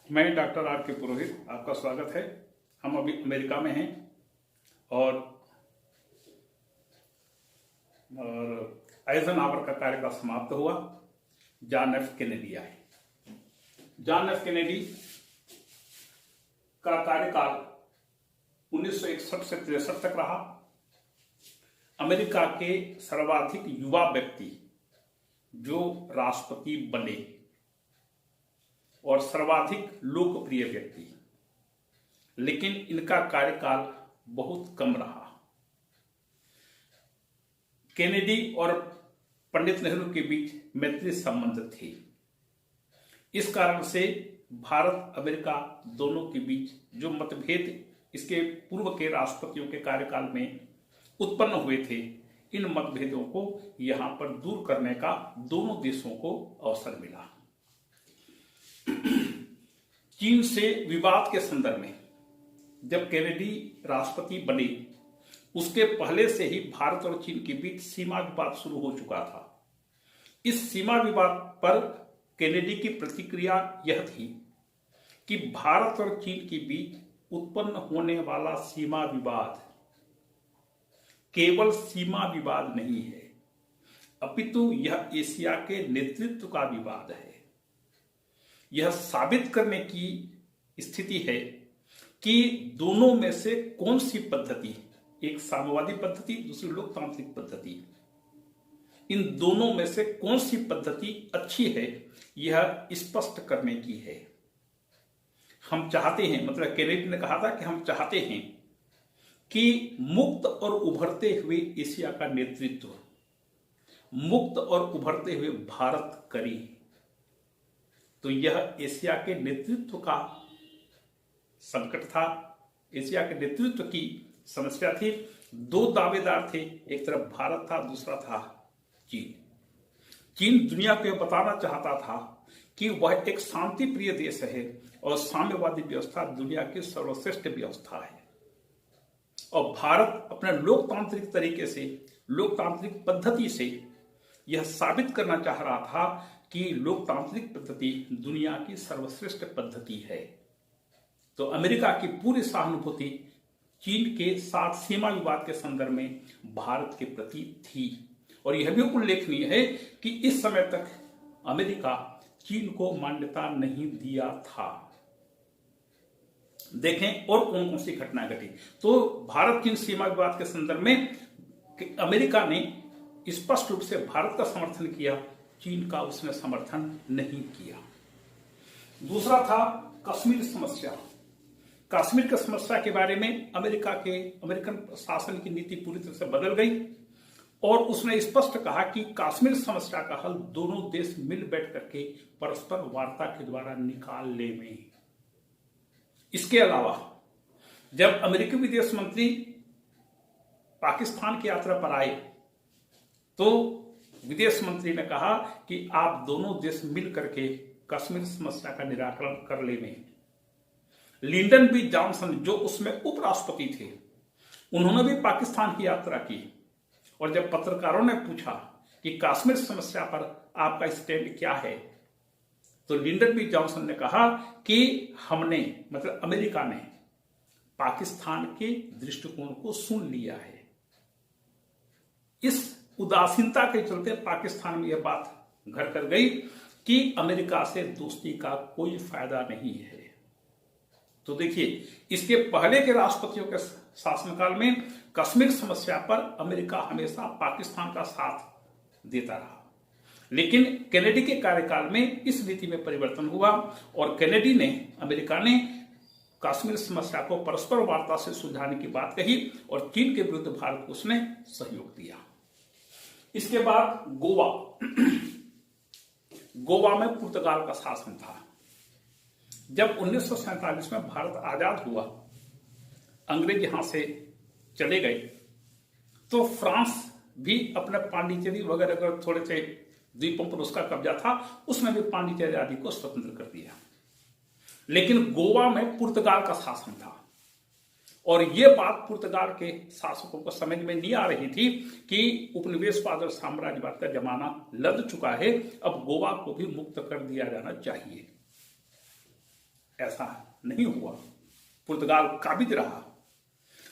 मैं doctor R के पुरोहित, आपका स्वागत है। हम अभी अमेरिका में हैं और आइजनहावर का कार्यकाल समाप्त हुआ। जॉन एफ कैनेडी आए। जॉन एफ कैनेडी का कार्यकाल 1961 से 63 तक रहा। अमेरिका के सर्वाधिक युवा व्यक्ति जो राष्ट्रपति बने और सर्वाधिक लोकप्रिय व्यक्ति, लेकिन इनका कार्यकाल बहुत कम रहा। कैनेडी और पंडित नेहरू के बीच मैत्री संबंध थे। इस कारण से भारत अमेरिका दोनों के बीच जो मतभेद इसके पूर्व के राष्ट्रपतियों के कार्यकाल में उत्पन्न हुए थे, इन मतभेदों को यहां पर दूर करने का दोनों देशों को अवसर मिला। चीन से विवाद के संदर्भ में जब कैनेडी राष्ट्रपति बने, उसके पहले से ही भारत और चीन के बीच सीमा विवाद शुरू हो चुका था। इस सीमा विवाद पर कैनेडी की प्रतिक्रिया यह थी कि भारत और चीन के बीच उत्पन्न होने वाला सीमा विवाद केवल सीमा विवाद नहीं है, अपितु यह एशिया के नेतृत्व का विवाद है। यह साबित करने की स्थिति है कि दोनों में से कौन सी पद्धति, एक साम्यवादी पद्धति, दूसरी लोकतांत्रिक पद्धति, इन दोनों में से कौन सी पद्धति अच्छी है, यह स्पष्ट करने की है। हम चाहते हैं, मतलब कैनेडी ने कहा था कि हम चाहते हैं कि मुक्त और उभरते हुए एशिया का नेतृत्व मुक्त और उभरते हुए भारत करे। तो यह एशिया के नेतृत्व का संकट था, एशिया के नेतृत्व की समस्या थी। दो दावेदार थे, एक तरफ भारत था, दूसरा था चीन। चीन दुनिया को यह बताना चाहता था कि वह एक शांति प्रिय देश है और साम्यवादी व्यवस्था दुनिया की सर्वश्रेष्ठ व्यवस्था है, और भारत अपने लोकतांत्रिक तरीके से, लोकतांत्रिक पद्धति से यह साबित करना चाह रहा था कि लोकतांत्रिक पद्धति दुनिया की सर्वश्रेष्ठ पद्धति है। तो अमेरिका की पूरी सहानुभूति चीन के साथ सीमा विवाद के संदर्भ में भारत के प्रति थी, और यह भी उल्लेखनीय है कि इस समय तक अमेरिका चीन को मान्यता नहीं दिया था। देखें और कौन कौन सी घटनाएं घटी। तो भारत चीन सीमा विवाद के संदर्भ में अमेरिका ने स्पष्ट रूप से भारत का समर्थन किया, चीन का उसने समर्थन नहीं किया। दूसरा था कश्मीर समस्या। कश्मीर की समस्या के बारे में अमेरिकन शासन की नीति पूरी तरह से बदल गई, और उसने स्पष्ट कहा कि कश्मीर समस्या का हल दोनों देश मिल बैठ करके परस्पर वार्ता के द्वारा निकाल लेंगे। इसके अलावा जब अमेरिकी विदेश मंत्री पाकिस्तान की यात्रा पर आए, तो विदेश मंत्री ने कहा कि आप दोनों देश मिल करके कश्मीर समस्या का निराकरण कर लेंगे। लिंडन बी जॉनसन, जो उसमें उपराष्ट्रपति थे, उन्होंने भी पाकिस्तान की यात्रा की, और जब पत्रकारों ने पूछा कि कश्मीर समस्या पर आपका स्टैंड क्या है, तो लिंडन बी जॉनसन ने कहा कि हमने, मतलब अमेरिका ने, पाकिस्तान के दृष्टिकोण को सुन लिया है। इस उदासीनता के चलते पाकिस्तान में यह बात घर कर गई कि अमेरिका से दोस्ती का कोई फायदा नहीं है। तो देखिए, इसके पहले के राष्ट्रपतियों के शासनकाल में कश्मीर समस्या पर अमेरिका हमेशा पाकिस्तान का साथ देता रहा, लेकिन कैनेडी के कार्यकाल में इस नीति में परिवर्तन हुआ, और कैनेडी ने, अमेरिका ने कश्मीर समस्या को परस्पर वार्ता से सुलझाने की बात कही, और चीन के विरुद्ध भारत को उसने सहयोग दिया। इसके बाद गोवा में पुर्तगाल का शासन था। जब 1947 में भारत आजाद हुआ, अंग्रेज यहां से चले गए, तो फ्रांस भी अपने पांडिचेरी वगैरह थोड़े से द्वीपों पर उसका कब्जा था, उसने भी पांडिचेरी आदि को स्वतंत्र कर दिया। लेकिन गोवा में पुर्तगाल का शासन था, और यह बात पुर्तगाल के शासकों को समझ में नहीं आ रही थी कि उपनिवेशवाद और साम्राज्यवाद का जमाना लद चुका है, अब गोवा को भी मुक्त कर दिया जाना चाहिए। ऐसा नहीं हुआ, पुर्तगाल काबिज रहा।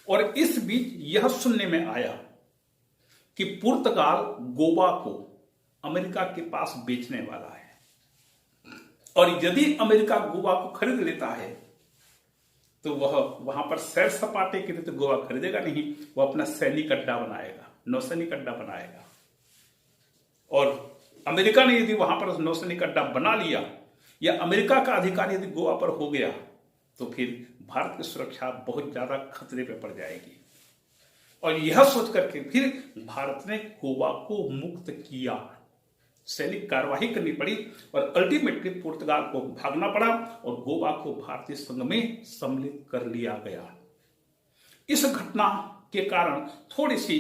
और इस बीच यह सुनने में आया कि पुर्तगाल गोवा को अमेरिका के पास बेचने वाला है, और यदि अमेरिका गोवा को खरीद लेता है तो वह वहां पर सैर सपाटे के लिए तो गोवा खरीदेगा नहीं, वह अपना सैनिक अड्डा बनाएगा, नौसैनिक अड्डा बनाएगा। और अमेरिका ने यदि वहां पर नौसैनिक अड्डा बना लिया या अमेरिका का अधिकार यदि गोवा पर हो गया तो फिर भारत की सुरक्षा बहुत ज्यादा खतरे पे पड़ जाएगी। और यह सोच करके फिर भारत ने गोवा को मुक्त किया, सैनिक कार्यवाही करनी पड़ी और अल्टीमेटली पुर्तगाल को भागना पड़ा और गोवा को भारतीय संघ में सम्मिलित कर लिया गया। इस घटना के कारण थोड़ी सी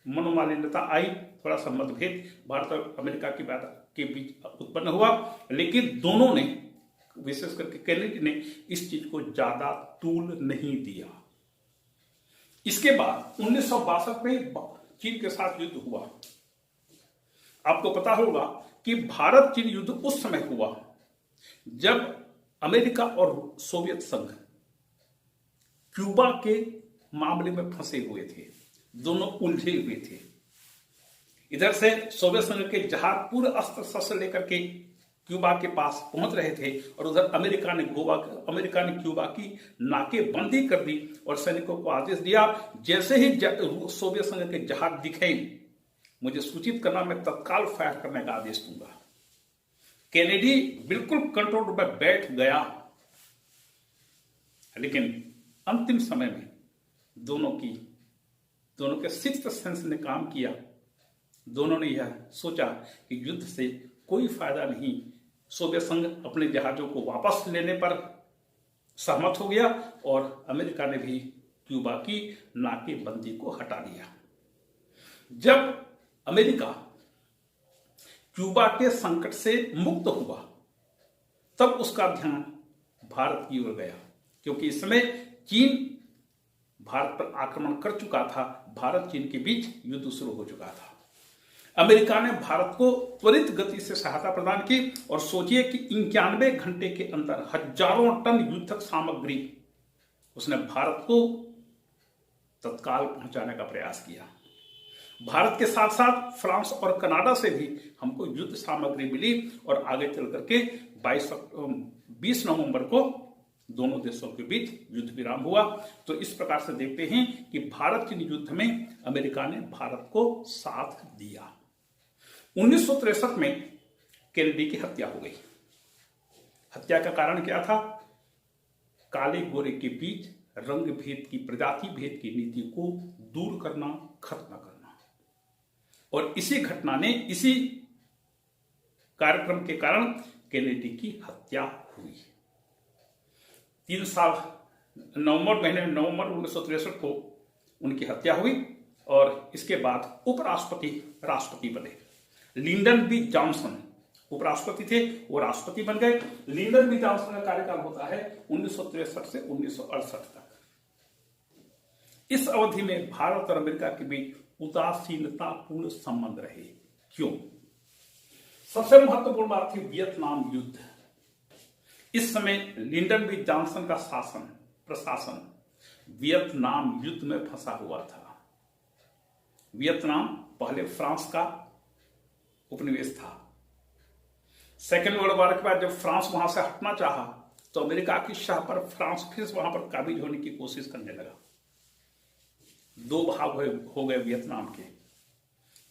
मनोमालिन्यता आई, थोड़ा सा मतभेद भारत और अमेरिका की बात के बीच उत्पन्न हुआ, लेकिन दोनों ने, विशेष करके केनेडी ने, इस चीज को ज्यादा तूल नहीं दिया। इसके बाद 1962 में चीन के साथ युद्ध हुआ। आपको पता होगा कि भारत चीन युद्ध उस समय हुआ जब अमेरिका और सोवियत संघ क्यूबा के मामले में फंसे हुए थे, दोनों उलझे हुए थे। इधर से सोवियत संघ के जहाज पूरे अस्त्र शस्त्र लेकर के क्यूबा के पास पहुंच रहे थे और उधर अमेरिका ने क्यूबा की नाकेबंदी कर दी और सैनिकों को आदेश दिया, जैसे ही सोवियत संघ के जहाज दिखे मुझे सूचित करना, मैं तत्काल फायर करने का आदेश दूंगा। केनेडी बिल्कुल कंट्रोल रूम में बैठ गया, लेकिन अंतिम समय में दोनों के सिक्स्थ सेंस ने काम किया। दोनों ने यह सोचा कि युद्ध से कोई फायदा नहीं। सोवियत संघ अपने जहाजों को वापस लेने पर सहमत हो गया और अमेरिका ने भी क्यूबा की नाकेबंदी को हटा दिया। जब अमेरिका क्यूबा के संकट से मुक्त हुआ तब उसका ध्यान भारत की ओर गया, क्योंकि इस समय चीन भारत पर आक्रमण कर चुका था, भारत चीन के बीच युद्ध शुरू हो चुका था। अमेरिका ने भारत को त्वरित गति से सहायता प्रदान की और सोचिए कि 91 घंटे के अंदर हजारों टन युद्धक सामग्री उसने भारत को तत्काल पहुंचाने का प्रयास किया। भारत के साथ साथ फ्रांस और कनाडा से भी हमको युद्ध सामग्री मिली और आगे चल करके 20 नवंबर को दोनों देशों के बीच युद्ध विराम हुआ। तो इस प्रकार से देखते हैं कि भारत चीन युद्ध में अमेरिका ने भारत को साथ दिया। 1963 में केनेडी की हत्या हो गई। हत्या का कारण क्या था? काले गोरे के बीच रंग भेद की, प्रजाति भेद की नीति को दूर करना, खत्म करना। और इसी घटना ने, इसी कार्यक्रम के कारण केनेडी की हत्या हुई। 3 साल नवंबर 1963 को उनकी हत्या हुई और इसके बाद उपराष्ट्रपति राष्ट्रपति बने। लिंडन बी जॉनसन उपराष्ट्रपति थे, वो राष्ट्रपति बन गए। लिंडन बी जॉनसन का कार्यकाल होता है 1963 से 1968 तक। इस अवधि में भारत और अमेरिका के बीच उदासीनतापूर्ण संबंध रहे। क्यों? सबसे महत्वपूर्ण बात थी वियतनाम युद्ध। इस समय लिंडन बी जॉनसन का प्रशासन वियतनाम युद्ध में फंसा हुआ था। वियतनाम पहले फ्रांस का उपनिवेश था। सेकेंड वर्ल्ड वॉर के बाद जब फ्रांस वहां से हटना चाहा तो अमेरिका की शाह पर फ्रांस फिर वहां पर काबिज होने की कोशिश करने लगा। 2 भाग हो गए वियतनाम के।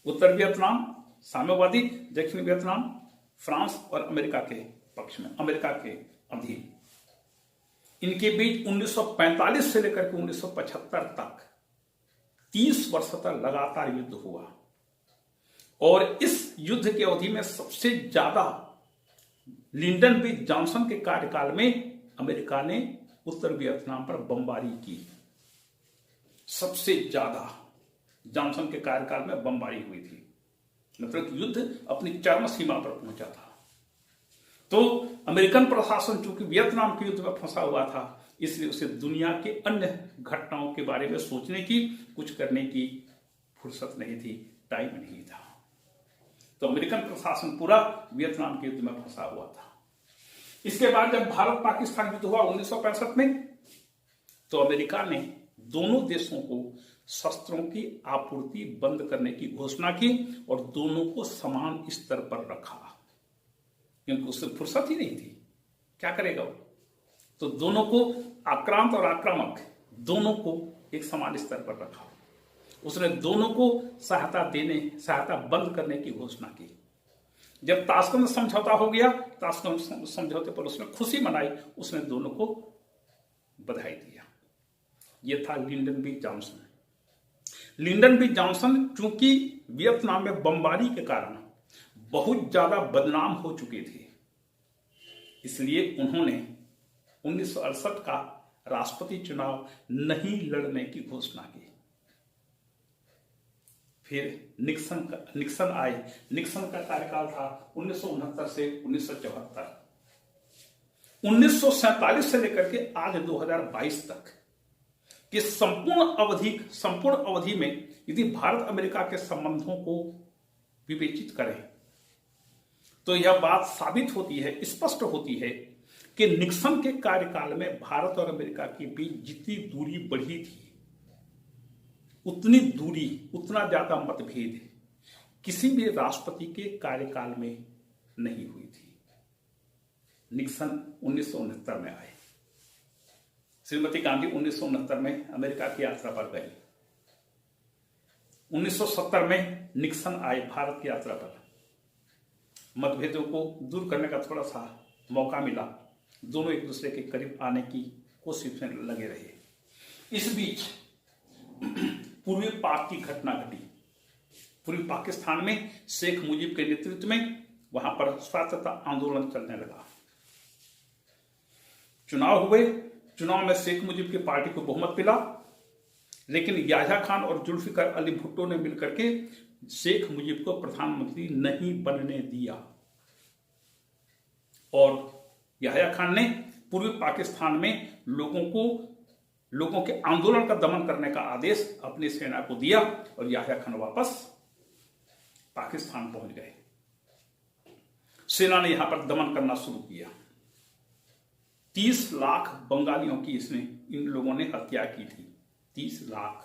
उत्तर वियतनाम साम्यवादी, दक्षिण वियतनाम फ्रांस और अमेरिका के पक्ष में, अमेरिका के अधीन। इनके बीच 1945 से लेकर के 1975 तक 30 वर्ष तक लगातार युद्ध हुआ और इस युद्ध की अवधि में सबसे ज्यादा लिंडन बी जॉनसन के कार्यकाल में अमेरिका ने उत्तर वियतनाम पर बमबारी की। सबसे ज्यादा जॉनसन के कार्यकाल में बमबारी हुई थी, मतलब युद्ध अपनी चरम सीमा पर पहुंचा था। तो अमेरिकन प्रशासन चूंकि वियतनाम के युद्ध में फंसा हुआ था, इसलिए उसे दुनिया के अन्य घटनाओं के बारे में सोचने की, कुछ करने की फुर्सत नहीं थी, टाइम नहीं था। तो अमेरिकन प्रशासन पूरा वियतनाम के युद्ध में फंसा हुआ था। इसके बाद जब भारत पाकिस्तान युद्ध हुआ 1965 में, तो अमेरिका ने दोनों देशों को शस्त्रों की आपूर्ति बंद करने की घोषणा की और दोनों को समान स्तर पर रखा, क्योंकि उससे फुर्सत ही नहीं थी, क्या करेगा वो। तो दोनों को, आक्रांत और आक्रामक दोनों को एक समान स्तर पर रखा। उसने दोनों को सहायता बंद करने की घोषणा की। जब ताशकंद समझौता हो गया, ताशकंद समझौते पर उसने खुशी मनाई, उसने दोनों को बधाई दिया। यह था Lyndon B Johnson. Lyndon B Johnson चूंकि वियतनाम में बमबारी के कारण बहुत ज्यादा बदनाम हो चुके थे, इसलिए उन्होंने 1968 का राष्ट्रपति चुनाव नहीं लड़ने की घोषणा की। फिर निक्सन आए। निक्सन का कार्यकाल था 1969 से 1974। 1947 से लेकर के आज 2022 तक कि संपूर्ण अवधि में यदि भारत अमेरिका के संबंधों को विवेचित करें तो यह बात साबित होती है, स्पष्ट होती है कि निक्सन के कार्यकाल में भारत और अमेरिका के बीच जितनी दूरी बढ़ी थी, उतना ज्यादा मतभेद किसी भी राष्ट्रपति के कार्यकाल में नहीं हुई थी। निक्सन 1969 में आए। श्रीमती गांधी 1969 में अमेरिका की यात्रा पर गए। 1970 में निक्सन आए भारत की यात्रा पर। मतभेदों को दूर करने का थोड़ा सा मौका मिला, दोनों एक दूसरे के करीब आने की कोशिश में लगे रहे। इस बीच पूर्वी पाक की घटना घटी। पूर्वी पाकिस्तान में शेख मुजीब के नेतृत्व में वहां पर स्वायत्तता आंदोलन चलने लगा। चुनाव हुए। चुनाव में शेख मुजीब की पार्टी को बहुमत मिला, लेकिन याह्या खान और जुल्फिकार अली भुट्टो ने मिलकर के शेख मुजीब को प्रधानमंत्री नहीं बनने दिया और याह्या खान ने पूर्वी पाकिस्तान में लोगों के आंदोलन का दमन करने का आदेश अपनी सेना को दिया और याह्या खान वापस पाकिस्तान पहुंच गए। सेना ने यहां पर दमन करना शुरू किया। 30 लाख बंगालियों की इन लोगों ने हत्या की थी। 30 लाख।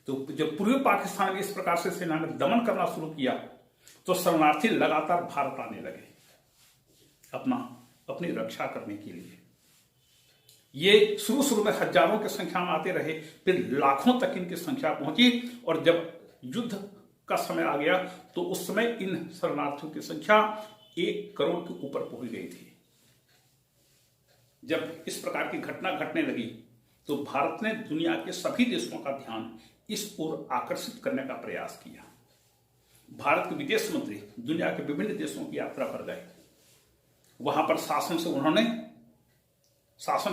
तो जब पूर्वी पाकिस्तान में इस प्रकार से सेना ने दमन करना शुरू किया तो शरणार्थी लगातार भारत आने लगे अपनी रक्षा करने के लिए। ये शुरू में हजारों की संख्या में आते रहे, फिर लाखों तक इनकी संख्या पहुंची और जब युद्ध का समय आ गया तो उस समय इन शरणार्थियों की संख्या 1 करोड़ के ऊपर पहुंच गई थी। जब इस प्रकार की घटना घटने लगी तो भारत ने दुनिया के सभी देशों का ध्यान इस ओर आकर्षित करने का प्रयास किया। भारत के विदेश मंत्री दुनिया के विभिन्न देशों की यात्रा पर गए। वहां पर शासन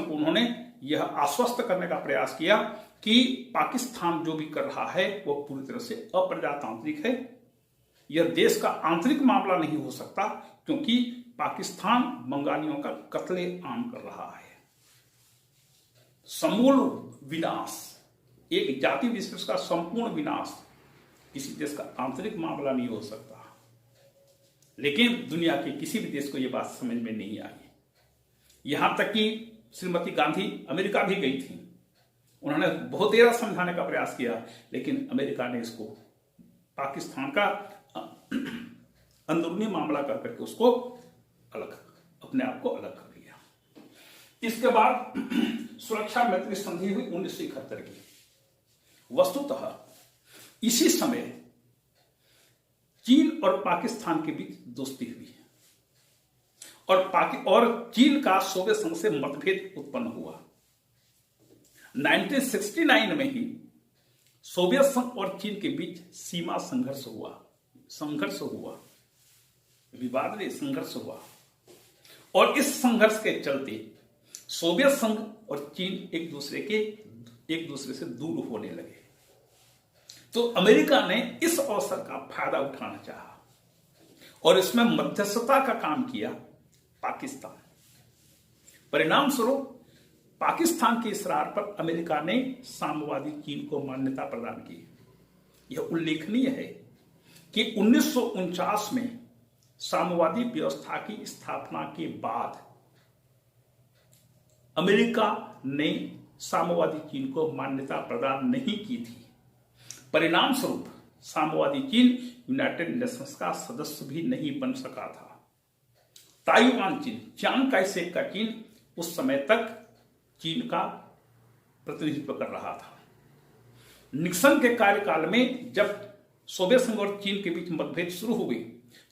को उन्होंने यह आश्वस्त करने का प्रयास किया कि पाकिस्तान जो भी कर रहा है वह पूरी तरह से अप्रजातांत्रिक है। यह देश का आंतरिक मामला नहीं हो सकता, क्योंकि पाकिस्तान बंगालियों का कत्ले आम कर रहा है। समूल विनाश, एक जाति विशेष का संपूर्ण विनाश किसी देश का आंतरिक मामला नहीं हो सकता। लेकिन दुनिया के किसी भी देश को यह बात समझ में नहीं आई। यहां तक कि श्रीमती गांधी अमेरिका भी गई थी। उन्होंने बहुत देर समझाने का प्रयास किया, लेकिन अमेरिका ने इसको पाकिस्तान का अंदरूनी मामला कर करके उसको अपने आप को अलग कर लिया। इसके बाद सुरक्षा मैत्री संधि हुई 1971 की। वस्तुतः इसी समय चीन और पाकिस्तान के बीच दोस्ती हुई और चीन का सोवियत संघ से मतभेद उत्पन्न हुआ। 1969 में ही सोवियत संघ और चीन के बीच सीमा संघर्ष हुआ, विवाद नहीं, संघर्ष हुआ। और इस संघर्ष के चलते सोवियत संघ और चीन एक दूसरे से दूर होने लगे। तो अमेरिका ने इस अवसर का फायदा उठाना चाहा और इसमें मध्यस्थता का काम किया पाकिस्तान। परिणाम स्वरूप पाकिस्तान के इसरार पर अमेरिका ने साम्यवादी चीन को मान्यता प्रदान की। यह उल्लेखनीय है कि 1949 में साम्यवादी व्यवस्था की स्थापना के बाद अमेरिका ने साम्यवादी चीन को मान्यता प्रदान नहीं की थी। परिणाम स्वरूप साम्यवादी चीन यूनाइटेड नेशंस का सदस्य भी नहीं बन सका था। ताइवान चीन, चियांग काई शेक का चीन उस समय तक चीन का प्रतिनिधित्व कर रहा था। निक्सन के कार्यकाल में जब सोवियत संघ और चीन के बीच मतभेद शुरू हो गई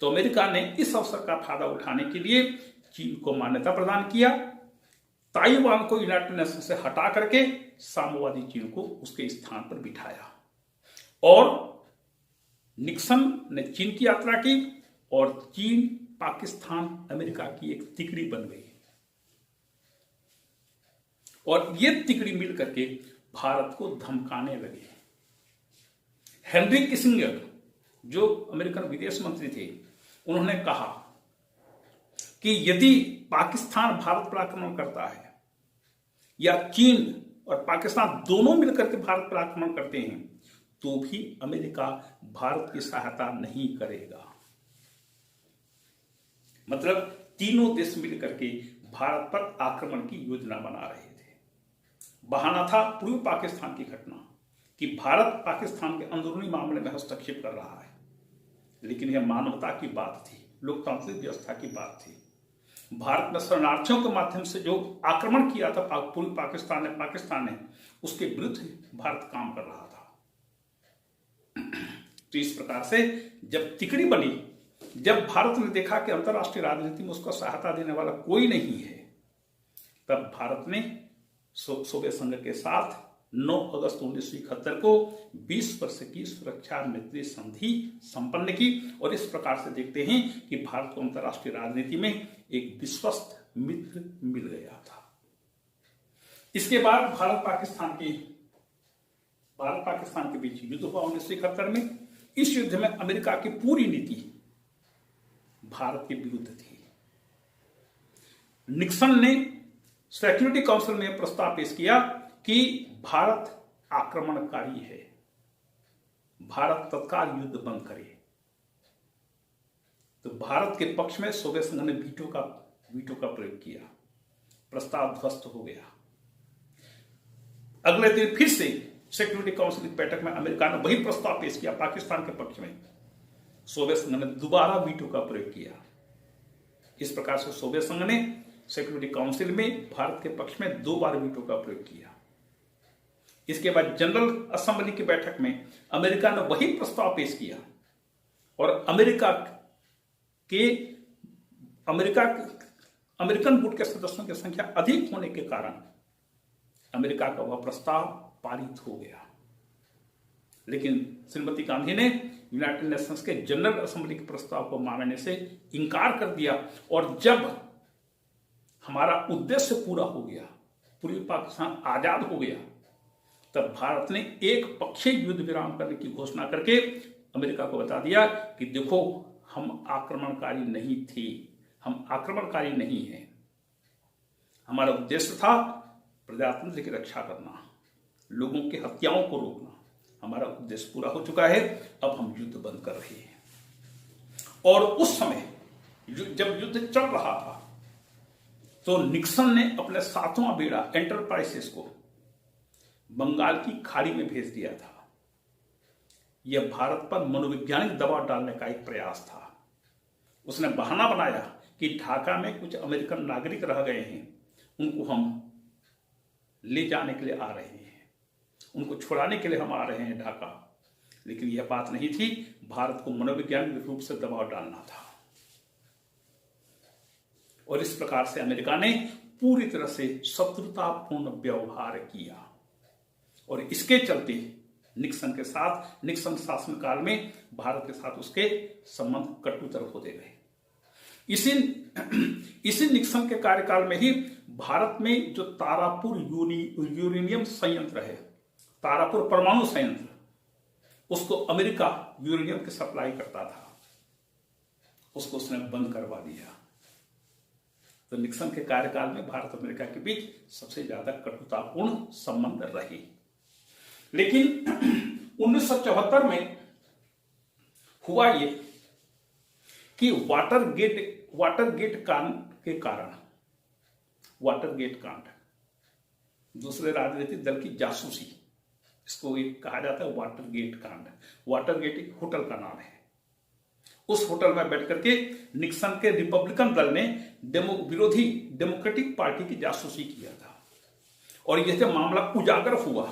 तो अमेरिका ने इस अवसर का फायदा उठाने के लिए चीन को मान्यता प्रदान किया, ताइवान को यूनाइटेड नेशन से हटा करके साम्यवादी चीन को उसके स्थान पर बिठाया और निक्सन ने चीन की यात्रा की और चीन पाकिस्तान अमेरिका की एक तिकड़ी बन गई और ये तिकड़ी मिल करके भारत को धमकाने लगे। हेनरी किसिंजर जो अमेरिकन विदेश मंत्री थे, उन्होंने कहा कि यदि पाकिस्तान भारत पर आक्रमण करता है या चीन और पाकिस्तान दोनों मिलकर के भारत पर आक्रमण करते हैं तो भी अमेरिका भारत की सहायता नहीं करेगा। मतलब तीनों देश मिलकर के भारत पर आक्रमण की योजना बना रहे थे। बहाना था पूर्वी पाकिस्तान की घटना कि भारत पाकिस्तान के अंदरूनी मामले में हस्तक्षेप कर रहा है, लेकिन यह मानवता की बात थी, लोकतांत्रिक व्यवस्था की बात थी। भारत में शरणार्थियों के माध्यम से जो आक्रमण किया था पूर्वी पाकिस्तान ने उसके विरुद्ध भारत काम कर रहा था। तो इस प्रकार से जब तिकड़ी बनी, जब भारत ने देखा कि अंतर्राष्ट्रीय राजनीति में उसको सहायता देने वाला कोई नहीं है, तब भारत ने सोवियत संघ के साथ 9 अगस्त 1971 को 20 वर्ष की सुरक्षा मैत्री संधि संपन्न की और इस प्रकार से देखते हैं कि भारत को अंतर्राष्ट्रीय राजनीति में एक विश्वस्त मित्र मिल गया था। इसके बाद भारत पाकिस्तान के बीच युद्ध हुआ 1971 में। इस युद्ध में अमेरिका की पूरी नीति भारत के विरुद्ध थी। निक्सन ने सिक्योरिटी काउंसिल में प्रस्ताव पेश किया कि भारत आक्रमणकारी है, भारत तत्काल युद्ध बंद करे। तो भारत के पक्ष में सोवियत संघ ने वीटो का प्रयोग किया, प्रस्ताव ध्वस्त हो गया। अगले दिन फिर से सिक्योरिटी काउंसिल की बैठक में अमेरिका ने वही प्रस्ताव पेश किया पाकिस्तान के पक्ष में। सोवियत संघ ने दोबारा वीटो का प्रयोग किया। इस प्रकार से सोवियत संघ ने सिक्योरिटी काउंसिल में भारत के पक्ष में 2 बार वीटो का प्रयोग किया। इसके बाद जनरल असेंबली की बैठक में अमेरिका ने वही प्रस्ताव पेश किया और अमेरिकन गुट के सदस्यों की संख्या अधिक होने के कारण अमेरिका का वह प्रस्ताव पारित हो गया। लेकिन श्रीमती गांधी ने यूनाइटेड नेशंस के जनरल असेंबली के प्रस्ताव को मानने से इंकार कर दिया और जब हमारा उद्देश्य पूरा हो गया, पूर्वी पाकिस्तान आजाद हो गया, तब भारत ने एक पक्षीय युद्ध विराम करने की घोषणा करके अमेरिका को बता दिया कि देखो हम आक्रमणकारी नहीं थे, हम आक्रमणकारी नहीं हैं। हमारा उद्देश्य था प्रजातंत्र की रक्षा करना, लोगों की हत्याओं को रोकना। हमारा उद्देश्य पूरा हो चुका है, अब हम युद्ध बंद कर रहे हैं। और उस समय जब युद्ध चल रहा था तो निक्सन ने अपने 7वां बेड़ा एंटरप्राइजेस को बंगाल की खाड़ी में भेज दिया था। यह भारत पर मनोवैज्ञानिक दबाव डालने का एक प्रयास था। उसने बहाना बनाया कि ढाका में कुछ अमेरिकन नागरिक रह गए हैं, उनको हम ले जाने के लिए आ रहे हैं, उनको छुड़ाने के लिए हम आ रहे हैं ढाका। लेकिन यह बात नहीं थी, भारत को मनोवैज्ञानिक रूप से दबाव डालना था। और इस प्रकार से अमेरिका ने पूरी तरह से शत्रुतापूर्ण व्यवहार किया और इसके चलते निक्सन शासनकाल में भारत के साथ उसके संबंध कटुतर होते गए। इसी निक्सन के कार्यकाल में ही भारत में जो तारापुर यूरेनियम संयंत्र है, तारापुर परमाणु संयंत्र, उसको अमेरिका यूरेनियम की सप्लाई करता था, उसको उसने बंद करवा दिया। तो निक्सन के कार्यकाल में भारत अमेरिका के बीच सबसे ज्यादा कटुतापूर्ण संबंध रहे। लेकिन 1974 में हुआ ये कि वाटरगेट कांड के कारण, वाटरगेट कांड, दूसरे राजनीतिक दल की जासूसी, इसको एक कहा जाता है वाटरगेट कांड। वाटरगेट एक होटल का नाम है। उस होटल में बैठ करके निक्सन के रिपब्लिकन दल ने विरोधी डेमोक्रेटिक पार्टी की जासूसी किया था, और यह जब मामला उजागर हुआ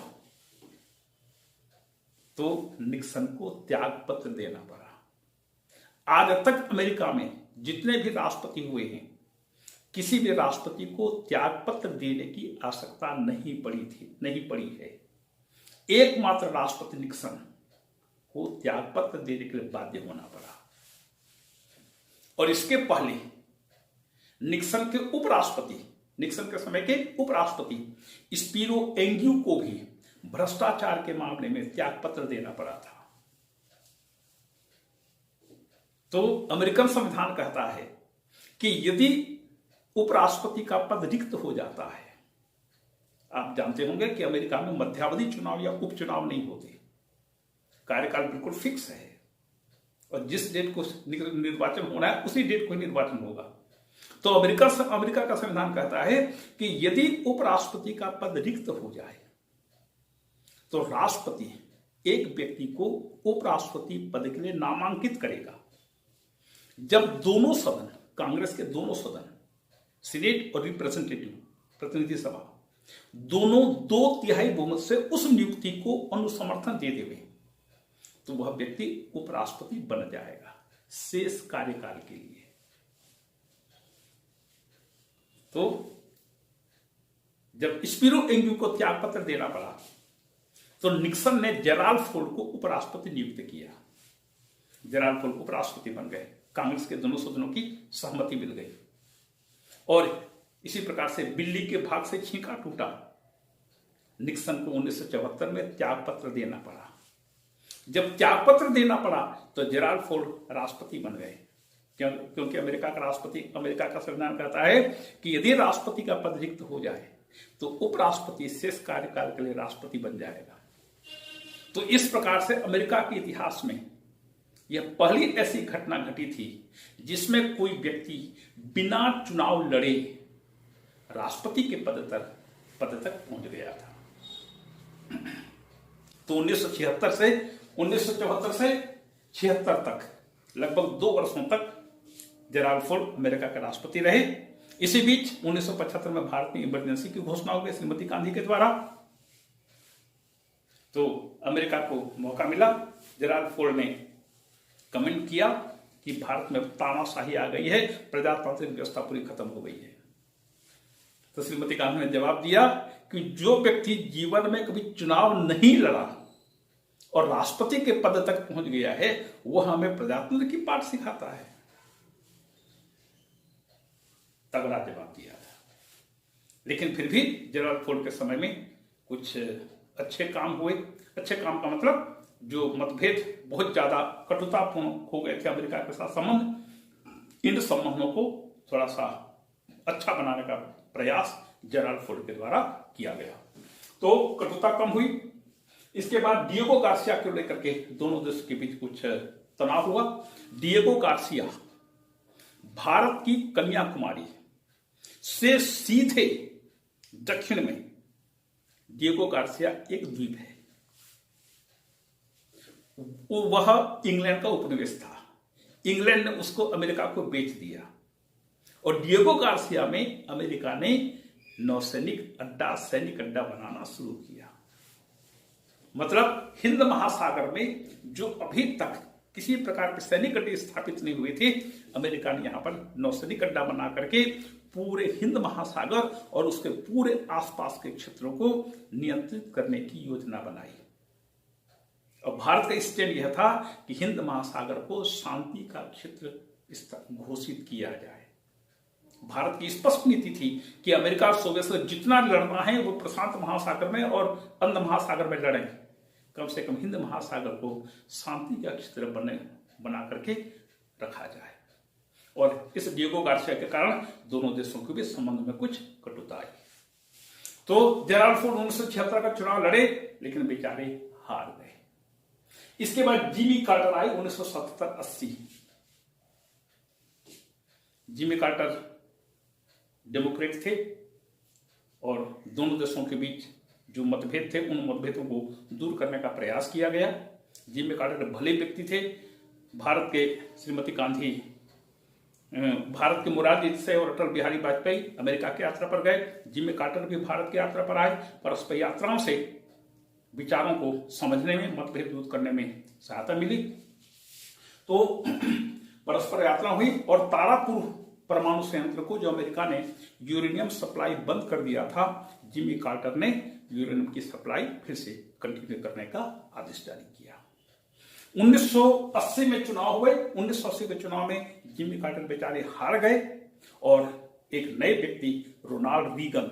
तो निक्सन को त्याग पत्र देना पड़ा। आज तक अमेरिका में जितने भी राष्ट्रपति हुए हैं, किसी भी राष्ट्रपति को त्याग पत्र देने की आवश्यकता नहीं पड़ी है। एकमात्र राष्ट्रपति निक्सन को त्याग पत्र देने के लिए बाध्य होना पड़ा। और इसके पहले निक्सन के उपराष्ट्रपति, निक्सन के समय के उपराष्ट्रपति स्पिरो एंग्यू को भी भ्रष्टाचार के मामले में त्याग पत्र देना पड़ा था। तो अमेरिकन संविधान कहता है कि यदि उपराष्ट्रपति का पद रिक्त हो जाता है, आप जानते होंगे कि अमेरिका में मध्यावधि चुनाव या उपचुनाव नहीं होते, कार्यकाल बिल्कुल फिक्स है, और जिस डेट को निर्वाचन होना है उसी डेट को निर्वाचन होगा। तो अमेरिका का संविधान कहता है कि यदि उपराष्ट्रपति का पद रिक्त हो जाए तो राष्ट्रपति एक व्यक्ति को उपराष्ट्रपति पद के लिए नामांकित करेगा जब दोनों सदन, कांग्रेस के दोनों सदन, सीनेट और रिप्रेजेंटेटिव प्रतिनिधि सभा, दोनों 2/3 बहुमत से उस नियुक्ति को अनुसमर्थन दे देवे, तो वह व्यक्ति उपराष्ट्रपति बन जाएगा शेष कार्यकाल के लिए। तो जब स्पिरो एंग्यू को त्याग पत्र देना पड़ा तो निक्सन ने जेराल्ड फोर्ड को उपराष्ट्रपति नियुक्त किया। जेराल्ड फोर्ड उपराष्ट्रपति बन गए, कांग्रेस के दोनों सदनों की सहमति मिल गई, और इसी प्रकार से बिल्ली के भाग से छींका टूटा। निक्सन को 1974 में त्याग पत्र देना पड़ा। जब त्याग पत्र देना पड़ा तो जेराल्ड फोर्ड राष्ट्रपति बन गए, क्योंकि अमेरिका का संविधान कहता है कि यदि राष्ट्रपति का पद रिक्त हो जाए तो उपराष्ट्रपति शेष कार्यकाल के लिए राष्ट्रपति बन जाएगा। तो इस प्रकार से अमेरिका के इतिहास में यह पहली ऐसी घटना घटी थी जिसमें कोई व्यक्ति बिना चुनाव लड़े राष्ट्रपति के पद तक पहुंच गया था। तो 1976 से 1974 से 76 तक लगभग 2 वर्षों तक जेराल्ड फोर्ड अमेरिका के राष्ट्रपति रहे। इसी बीच 1975 में भारत में इमरजेंसी की घोषणा हो गई श्रीमती गांधी के द्वारा। तो अमेरिका को मौका मिला। जेराल्ड फोर्ड ने कमेंट किया कि भारत में तानाशाही आ गई है, प्रजातांत्रिक व्यवस्था पूरी खत्म हो गई है। तो श्रीमती गांधी ने जवाब दिया कि जो व्यक्ति जीवन में कभी चुनाव नहीं लड़ा और राष्ट्रपति के पद तक पहुंच गया है, वह हमें प्रजातंत्र की पाठ सिखाता है। तगड़ा जवाब दिया था। लेकिन फिर भी जेराल्ड फोर्ड के समय में कुछ अच्छे काम हुए। अच्छे काम का मतलब जो मतभेद बहुत ज्यादा कटुतापूर्ण हो गए थे अमेरिका के साथ संबंध, इन संबंधों को थोड़ा सा अच्छा बनाने का प्रयास जेराल्ड फोर्ड के द्वारा किया गया, तो कटुता कम हुई। इसके बाद डिएगो गार्सिया को लेकर के दोनों देशों के बीच कुछ तनाव हुआ। डिएगो गार्सिया भारत की कन्याकुमारी से सीधे दक्षिण में डिएगो गार्सिया एक द्वीप है, वह इंग्लैंड का उपनिवेश था। इंग्लैंड ने उसको अमेरिका को बेच दिया और डिएगो गार्सिया में अमेरिका ने सैनिक अड्डा बनाना शुरू किया। मतलब हिंद महासागर में जो अभी तक किसी प्रकार के सैनिक अड्डे स्थापित नहीं हुए थे, अमेरिका ने यहां पर नौसैनिक अड्डा बना करके पूरे हिंद महासागर और उसके पूरे आसपास के क्षेत्रों को नियंत्रित करने की योजना बनाई। और भारत का स्टैंड यह था कि हिंद महासागर को शांति का क्षेत्र घोषित किया जाए। भारत की स्पष्ट नीति थी कि अमेरिका और सोवियत से जितना लड़ना है वो प्रशांत महासागर में और अंध महासागर में लड़ें, कम से कम हिंद महासागर को शांति का क्षेत्र बना करके रखा जाए। और इस डिएगो गार्सिया के कारण दोनों देशों के बीच संबंध में कुछ कटुता आई। तो जेराल्ड फोर्ड 1976 का चुनाव लड़े, लेकिन बेचारे हार गए। इसके बाद जिमी कार्टर आए 1970-80। जिमी कार्टर डेमोक्रेट थे और दोनों देशों के बीच जो मतभेद थे उन मतभेदों को दूर करने का प्रयास किया गया। जिमी कार्टर भले व्यक्ति थे। भारत के श्रीमती गांधी, भारत के मोरारजी देसाई और अटल बिहारी वाजपेयी अमेरिका की यात्रा पर गए। जिमी कार्टर भी भारत की यात्रा पर आए। परस्पर यात्राओं से विचारों को समझने में, मतभेद दूर करने में सहायता मिली। तो परस्पर यात्रा हुई और तारापुर परमाणु संयंत्र को, जो अमेरिका ने यूरेनियम सप्लाई बंद कर दिया था, जिमी कार्टर ने यूरेनियम की सप्लाई फिर से कंटिन्यू करने का आदेश जारी किया। 1980 में चुनाव हुए। 1980 के चुनाव में जिमी कार्टर बेचारे हार गए और एक नए व्यक्ति रोनाल्ड रीगन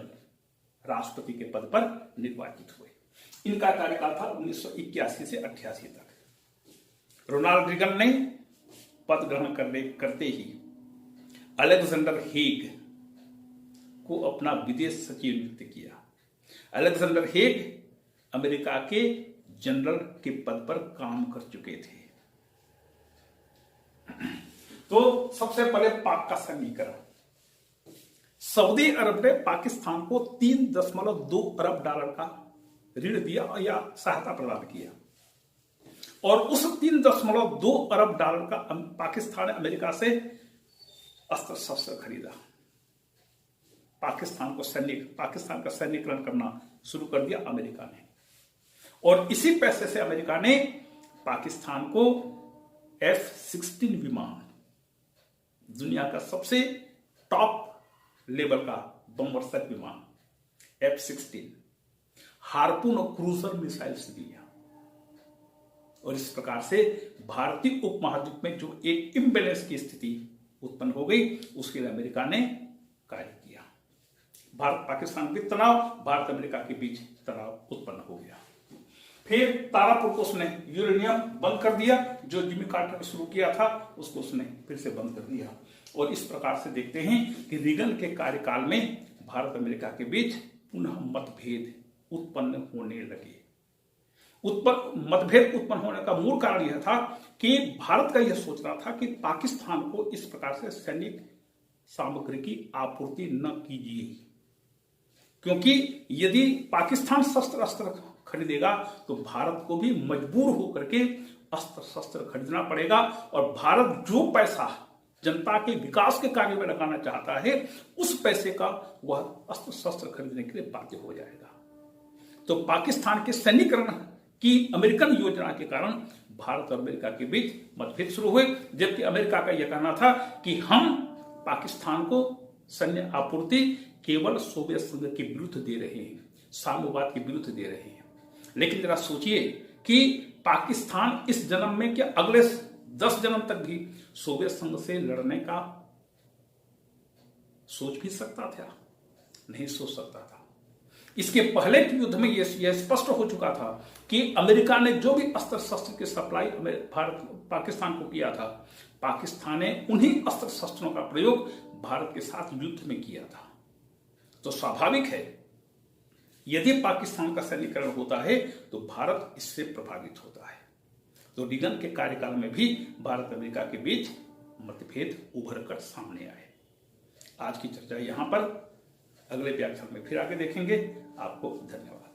राष्ट्रपति के पद पर निर्वाचित हुए। इनका कार्यकाल था 1981 से 88 तक। रोनाल्ड रीगन ने पद ग्रहण करते ही अलेक्जेंडर हेग को अपना विदेश सचिव नियुक्त किया। अलेक्जेंडर हेग अमेरिका के जनरल के पद पर काम कर चुके थे। तो सबसे पहले पाक का सन्निकरण। सऊदी अरब ने पाकिस्तान को 3.2 अरब डॉलर का ऋण दिया या सहायता प्रदान किया और उस 3.2 अरब डॉलर का पाकिस्तान ने अमेरिका से अस्त्र शस्त्र खरीदा। पाकिस्तान का सैन्यकरण करना शुरू कर दिया अमेरिका ने और इसी पैसे से अमेरिका ने पाकिस्तान को F-16 विमान, दुनिया का सबसे टॉप लेवल का बमवर्षक विमान F-16, हार्पून और क्रूजर मिसाइल्स दिया। और इस प्रकार से भारतीय उपमहाद्वीप में जो एक इम्बैलेंस की स्थिति उत्पन्न हो गई, उसके लिए अमेरिका ने कार्य किया। भारत पाकिस्तान के तनाव, भारत अमेरिका के बीच तनाव उत्पन्न हो गया। फिर तारापुर को उसने यूरेनियम बंद कर दिया। जो जिमी कार्टर ने शुरू किया था उसको उसने फिर से बंद कर दिया। और इस प्रकार से देखते हैं कि रीगन के कार्यकाल में भारत अमेरिका के बीच पुनः मतभेद उत्पन्न होने लगे। मतभेद उत्पन्न होने का मूल कारण यह था कि भारत का यह सोच रहा था कि पाकिस्तान को इस प्रकार से सैनिक सामग्री की आपूर्ति न कीजिए, क्योंकि यदि पाकिस्तान शस्त्र खरीदेगा तो भारत को भी मजबूर होकर के अस्त्र शस्त्र खरीदना पड़ेगा और भारत जो पैसा जनता के विकास के कार्य में लगाना चाहता है उस पैसे का वह अस्त्र शस्त्र खरीदने के लिए बाध्य हो जाएगा। तो पाकिस्तान के सैन्यकरण की अमेरिकन योजना के कारण भारत और अमेरिका के बीच मतभेद शुरू हुए, जबकि अमेरिका का यह कहना था कि हम पाकिस्तान को सैन्य आपूर्ति केवल सोवियत संघ के विरुद्ध दे रहे हैं, साम्यवाद के विरुद्ध दे रहे हैं। लेकिन जरा सोचिए कि पाकिस्तान इस जन्म में क्या अगले 10 जन्म तक भी सोवियत संघ से लड़ने का सोच भी सकता था? नहीं सोच सकता था। इसके पहले के युद्ध में यह स्पष्ट हो चुका था कि अमेरिका ने जो भी अस्त्र शस्त्र की सप्लाई पाकिस्तान को किया था, पाकिस्तान ने उन्हीं अस्त्र शस्त्रों का प्रयोग भारत के साथ युद्ध में किया था। तो स्वाभाविक है यदि पाकिस्तान का सैन्यकरण होता है तो भारत इससे प्रभावित होता है। तो रीगन के कार्यकाल में भी भारत अमेरिका के बीच मतभेद उभर कर सामने आए। आज की चर्चा यहां पर, अगले व्याख्यान में फिर आगे देखेंगे। आपको धन्यवाद।